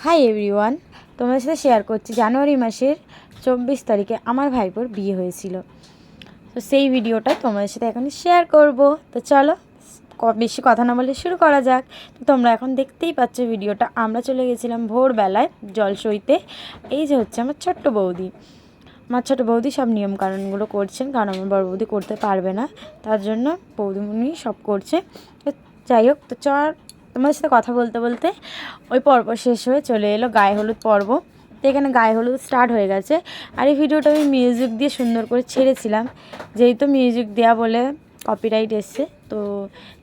Hi everyone, তোমাদের সাথে share করছি জানুয়ারি মাসের 24 তারিখে আমার ভাইপোর বিয়ে হয়েছিল। তো সেই ভিডিওটাই তোমাদের সাথে এখন শেয়ার করব। তো চলো বেশি কথা না বলে শুরু করা যাক। তো তোমরা এখন দেখতেই পাচ্ছ ভিডিওটা। আমরা চলে গেছিলাম ভোরবেলায় জলসইতে। এই যে হচ্ছে আমার ছোট্ট বৌদি। আমার ছোটো বৌদি সব নিয়মকানুনগুলো করছেন, কারণ আমার বড় বৌদি করতে পারবে না, তার জন্য বৌদিমণি সব করছে। তো যাই হোক, তো তোমাদের সাথে কথা বলতে বলতে ওই পর্ব শেষ হয়ে চলে এলো গায়ে হলুদ পর্ব। তো এখানে গায়ে হলুদ স্টার্ট হয়ে গেছে। আর এই ভিডিওটা আমি মিউজিক দিয়ে সুন্দর করে ছেড়েছিলাম, যেহেতু মিউজিক দেওয়া বলে কপিরাইট এসছে, তো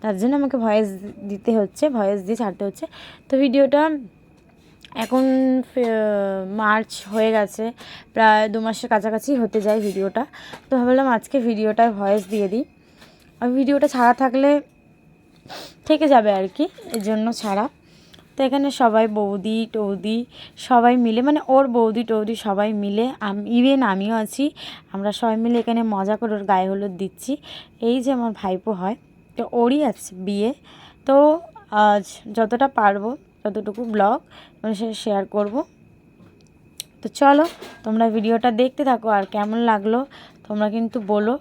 তার জন্য আমাকে ভয়েস দিতে হচ্ছে, ভয়েস দিয়ে ছাড়তে হচ্ছে। তো ভিডিওটা এখন মার্চ হয়ে গেছে, প্রায় 2 মাসের কাছাকাছি হতে যায় ভিডিওটা। তো ভাবলাম আজকে ভিডিওটায় ভয়েস দিয়ে দিই। আর ভিডিওটা ছাড়া থাকলে থেকে যাবে আর কি, এর জন্য ছাড়া। তো এখানে সবাই বৌদি টৌদি সবাই মিলে, মানে ওর বৌদি টৌদি সবাই মিলে, ইভেন আমিও আছি, আমরা সবাই মিলে এখানে মজা করে ওর গায়ে হলুদ দিচ্ছি। এই যে আমার ভাইপো হয়, তো ওরই আছে বিয়ে। তো আজ যতটা পারবো ততটুকু ব্লগ মানে শেয়ার করব। তো চলো তোমরা ভিডিওটা দেখতে থাকো, আর কেমন লাগলো তোমরা কিন্তু বলো।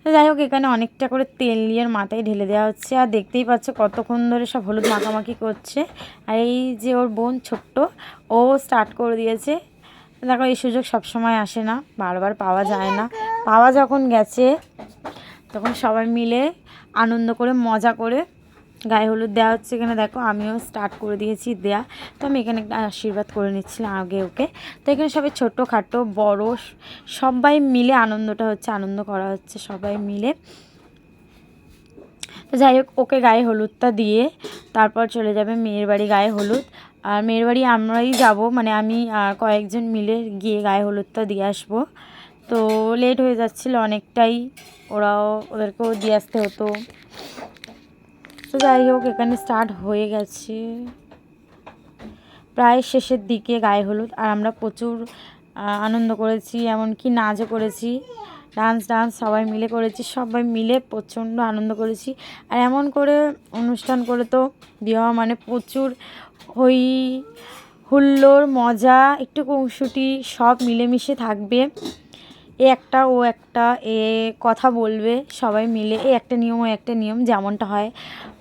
তো যাই হোক, এখানে অনেকটা করে তেল নিয়ে মাথায় ঢেলে দেওয়া হচ্ছে, আর দেখতেই পাচ্ছ কতক্ষণ ধরে সব হলুদ মাখামাখি করছে। আর এই যে ওর বোন ছোট্ট, ও স্টার্ট করে দিয়েছে। দেখো এই সুযোগ সবসময় আসে না, বারবার পাওয়া যায় না। পাওয়া যখন গেছে তখন সবাই মিলে আনন্দ করে মজা করে গায়ে হলুদ দেওয়া হচ্ছে। এখানে দেখো আমিও স্টার্ট করে দিয়েছি দেয়া। তো আমি এখানে একটা আশীর্বাদ করে নিচ্ছিলাম আগে ওকে। তো এখানে সবাই ছোটো খাটো বড়ো সবাই মিলে আনন্দটা হচ্ছে, আনন্দ করা হচ্ছে সবাই মিলে। তো যাই হোক, ওকে গায়ে হলুদটা দিয়ে তারপর চলে যাবে মেয়ের বাড়ি গায়ে হলুদ। আর মেয়ের বাড়ি আমরাই যাব, মানে আমি আর কয়েকজন মিলে গিয়ে গায়ে হলুদটা দিয়ে আসবো। তো লেট হয়ে যাচ্ছিলো অনেকটাই, ওদেরকেও দিয়ে আসতে হতো। তো যাই হোক, এখানে স্টার্ট হয়ে গেছে, প্রায় শেষের দিকে গায়ে হলুদ। আর আমরা প্রচুর আনন্দ করেছি, এমনকি নাচও করেছি, ডান্স সবাই মিলে করেছি, সবাই মিলে প্রচণ্ড আনন্দ করেছি। আর এমন করে অনুষ্ঠান করে তো বিবাহ মানে প্রচুর হই হুল্লোড় মজা, একটু কৌশুটি সব মিলেমিশে থাকবে। এ একটা ও একটা, এ কথা বলবে সবাই মিলে, এ একটা নিয়ম ও একটা নিয়ম, যেমনটা হয়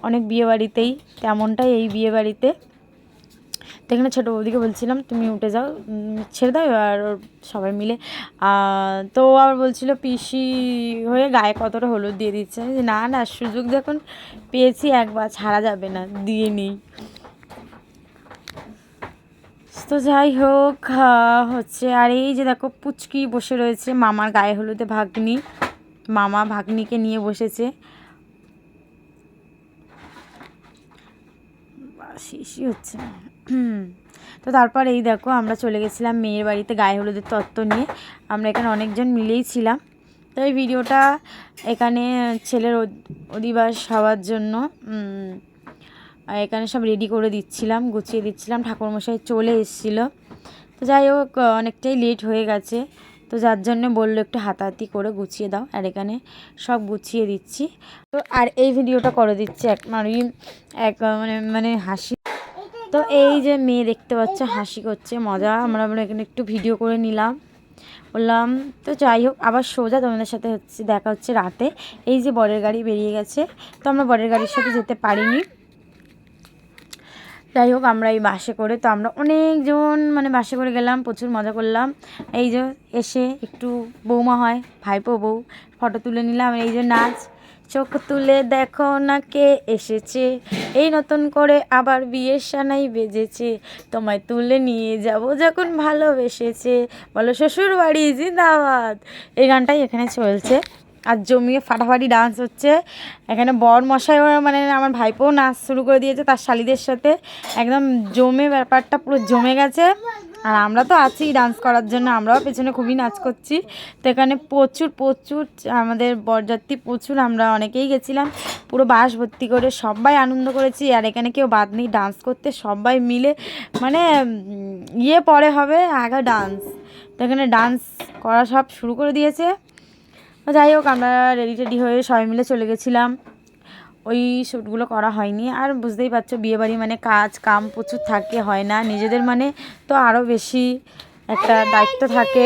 অনেক বিয়েবাড়িতেই তেমনটাই এই বিয়েবাড়িতে। তো এখানে ছোটো বৌদিকে বলছিলাম তুমি উঠে যাও, ছেড়ে দাও, আর সবাই মিলে তো আবার বলছিল পিসি হয়ে গায়ে কতটা হলুদ দিয়ে দিচ্ছে। না না, সুযোগ যখন পেয়েছি একবার ছাড়া যাবে না, দিয়ে নিই। তো যাই হোক হচ্ছে। আর এই যে দেখো পুচকি বসে রয়েছে মামার গায়ে হলুদে, ভাগ্নি, মামা ভাগ্নিকে নিয়ে বসেছে। শিশি হচ্ছে। তো তারপর এই দেখো আমরা চলে গেছিলাম মেয়ের বাড়িতে গায়ে হলুদের তত্ত্ব নিয়ে। আমরা এখানে অনেকজন মিলেই ছিলাম। তো এই ভিডিওটা এখানে ছেলের অধিবাস হওয়ার জন্য এখানে সব রেডি করে দিচ্ছিলাম, গুছিয়ে দিচ্ছিলাম, ঠাকুরমশাই চলে এসেছিলো। তো যাই হোক অনেকটাই লেট হয়ে গেছে, তো যার জন্য বললো একটু হাতাহাতি করে গুছিয়ে দাও, আর এখানে সব গুছিয়ে দিচ্ছি। তো আর এই ভিডিওটা করে দিচ্ছি মানে হাসি। তো এই যে মেয়ে দেখতে পাচ্ছ হাসি করছে, মজা। আমরা এখানে একটু ভিডিও করে নিলাম, বললাম। তো যাই হোক, আবার সোজা তোমাদের সাথে দেখা হচ্ছে রাতে। এই যে বরের গাড়ি বেরিয়ে গেছে, তো আমরা বরের গাড়ির সাথে যেতে পারিনি। যাই হোক, আমরা এই বাসে করে, তো আমরা অনেকজন মানে বাসে করে গেলাম, প্রচুর মজা করলাম। এই যে এসে একটু বৌমা হয় ভাইপো বউ ফটো তুলে নিলাম। এই যে নাচ, চোখ তুলে দেখো না কে এসেছে, এই নতুন করে আবার বিয়ের সানাই বেজেছে, তোমায় তুলে নিয়ে যাব যখন ভালোবেসেছে, বলো শ্বশুর বাড়ি জিন্দাবাদ। এই গানটাই এখানে চলছে, আর জমিয়ে ফাটাফাটি ডান্স হচ্ছে। এখানে বর মশাই মানে আমার ভাইপোও নাচ শুরু করে দিয়েছে তার শালিদের সাথে, একদম জমে ব্যাপারটা পুরো জমে গেছে। আর আমরা তো আছি ডান্স করার জন্য, আমরাও পেছনে খুবই নাচ করছি। তো এখানে প্রচুর আমাদের বরযাত্রী প্রচুর, আমরা অনেকেই গেছিলাম, পুরো বাস ভর্তি করে সবাই আনন্দ করেছি। আর এখানে কেউ বাদ নেই ডান্স করতে, সবাই মিলে মানে পরে হবে আগে ডান্স। তো এখানে ডান্স করা সব শুরু করে দিয়েছে। যাই হোক, আমরা রেডি টেডি হয়ে সবাই মিলে চলে গেছিলাম ওই শ্যুটগুলো করা হয়নি। আর বুঝতেই পারছো বিয়েবাড়ি মানে কাজ কাম প্রচুর থাকে, হয় না নিজেদের মানে, তো আরও বেশি একটা দায়িত্ব থাকে।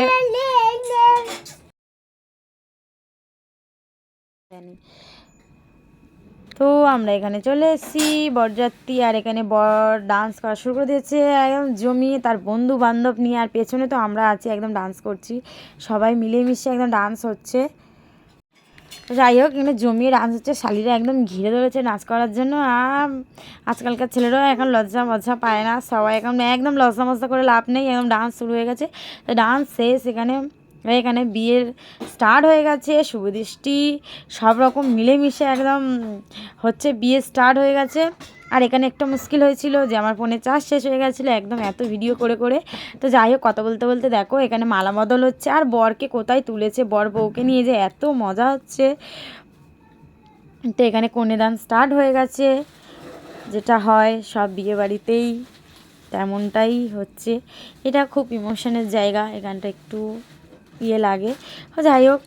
তো আমরা এখানে চলে এসেছি বরযাত্রী, আর এখানে বর ডান্স করা শুরু করে দিয়েছে একদম জমিয়ে, তার বন্ধু বান্ধব নিয়ে, আর পেছনে তো আমরা আছি একদম ডান্স করছি, সবাই মিলেমিশে একদম ডান্স হচ্ছে। যাই হোক, এখানে জমিয়ে ডান্স হচ্ছে, শালিরা একদম ঘিরে ধরেছে নাচ করার জন্য। আর আজকালকার ছেলেরাও এখন লজ্জা মজ্জা পায় না, সবাই এখন একদম লজ্জা মজ্জা করে লাভ নেই, একদম ডান্স শুরু হয়ে গেছে। তো ডান্স শেষ, এখানে বিয়ের স্টার্ট হয়ে গেছে, শুভদৃষ্টি সব রকম মিলেমিশে একদম হচ্ছে, বিয়ে স্টার্ট হয়ে গেছে। আর এখানে একটা মুশকিল হয়েছিল যে আমার ফোনে চার্জ শেষ হয়ে গেছিলো একদম এত ভিডিও করে করে। তো যাই হোক, কথা বলতে বলতে দেখো এখানে মালা বদল হচ্ছে, আর বরকে কোথায় তুলেছে, বর বউকে নিয়ে যে এত মজা হচ্ছে। তো এখানে কন্যাদান স্টার্ট হয়ে গেছে, যেটা হয় সব বিয়ে বাড়িতেই তেমনটাই হচ্ছে। এটা খুব ইমোশনের জায়গা, এখানটা একটু ইয়ে লাগে। যাই হোক,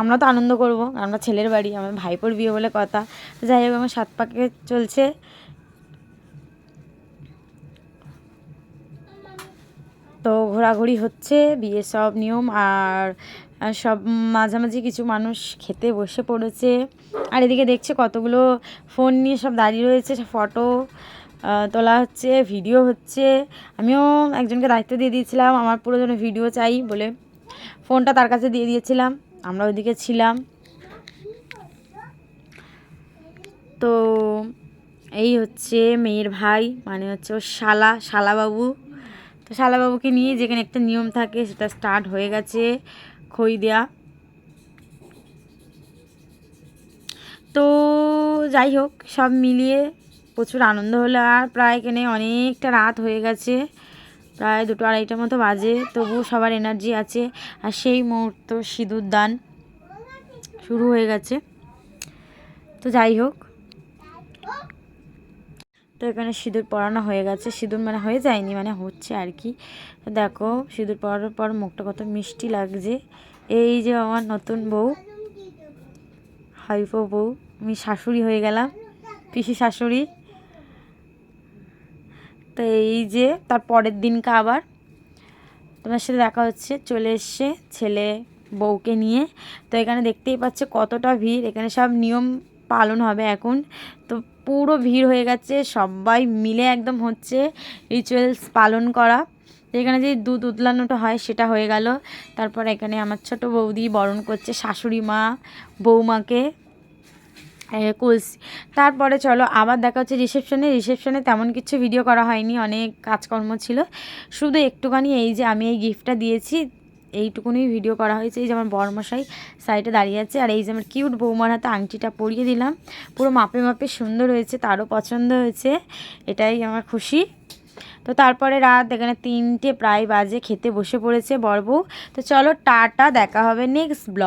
আমরা তো আনন্দ করবো, আমরা ছেলের বাড়ি, আমার ভাইপোর বিয়ে বলে কথা। যাই হোক, আমার 7 পাকে চলছে। তো ঘোরাঘুরি হচ্ছে, বিয়ের সব নিয়ম, আর সব মাঝামাঝি কিছু মানুষ খেতে বসে পড়েছে। আর এদিকে দেখছে কতগুলো ফোন নিয়ে সব দাঁড়িয়ে রয়েছে, ফটো তোলা হচ্ছে, ভিডিও হচ্ছে। আমিও একজনকে দায়িত্ব দিয়ে দিয়েছিলাম, আমার পুরো যেন ভিডিও চাই বলে ফোনটা তার কাছে দিয়ে দিয়েছিলাম, আমরা ওইদিকে ছিলাম। তো এই হচ্ছে মেয়ের ভাই, মানে হচ্ছে ওর শালাবাবু। তো শালাবাবুকে নিয়ে যেখানে একটা নিয়ম থাকে সেটা স্টার্ট হয়ে গেছে, খই দেয়া। তো যাই হোক, সব মিলিয়ে প্রচুর আনন্দ হলো। আর প্রায় এখানে অনেকটা রাত হয়ে গেছে, প্রায় 2-2:30টার মতো বাজে, তবুও সবার এনার্জি আছে। আর সেই মুহূর্ত সিঁদুর দান শুরু হয়ে গেছে। তো যাই হোক, তো এখানে সিঁদুর পরানো হয়ে গেছে, সিঁদুর মানে হয়ে যায়নি, মানে হচ্ছে আর কি। তো দেখো সিঁদুর পরানোর পর মুখটা কত মিষ্টি লাগছে। এই যে আমার নতুন বউ, হাইফো বউ, আমি শাশুড়ি হয়ে গেলাম, পিসি শাশুড়ি। তো এই যে তার পরের দিনকে আবার তোমার সাথে দেখা হচ্ছে, চলে এসছে ছেলে বউকে নিয়ে। তো এখানে দেখতেই পাচ্ছে কতটা ভিড়, এখানে সব নিয়ম পালন হবে এখন। তো পুরো ভিড় হয়ে গেছে, সবাই মিলে একদম হচ্ছে রিচুয়ালস পালন করা। এখানে যে দুধ উতলানোটা হয় সেটা হয়ে গেল। তারপর এখানে আমার ছোট বৌদি বরণ করছে শাশুড়ি মা বৌমাকে কলসি। তারপরে চলো আবার দেখা হচ্ছে রিসেপশনে তেমন কিছু ভিডিও করা হয়নি, অনেক কাজকর্ম ছিল, শুধু একটুখানি এই যে আমি এই গিফটটা দিয়েছি এইটুকুনি ভিডিও করা হয়েছে। এই যে আমার বরমশাই সাইডে দাঁড়িয়ে আছে, আর এই যে আমার কিউট বৌমার হাতে আংটিটা পরিয়ে দিলাম, পুরো মাপে মাপে সুন্দর হয়েছে, তারও পছন্দ হয়েছে, এটাই আমার খুশি। তো তারপরে রাত এখানে 3টে প্রায় বাজে, খেতে বসে পড়েছে বর বউ। তো চলো টাটা, দেখা হবে নেক্সট ব্লগ।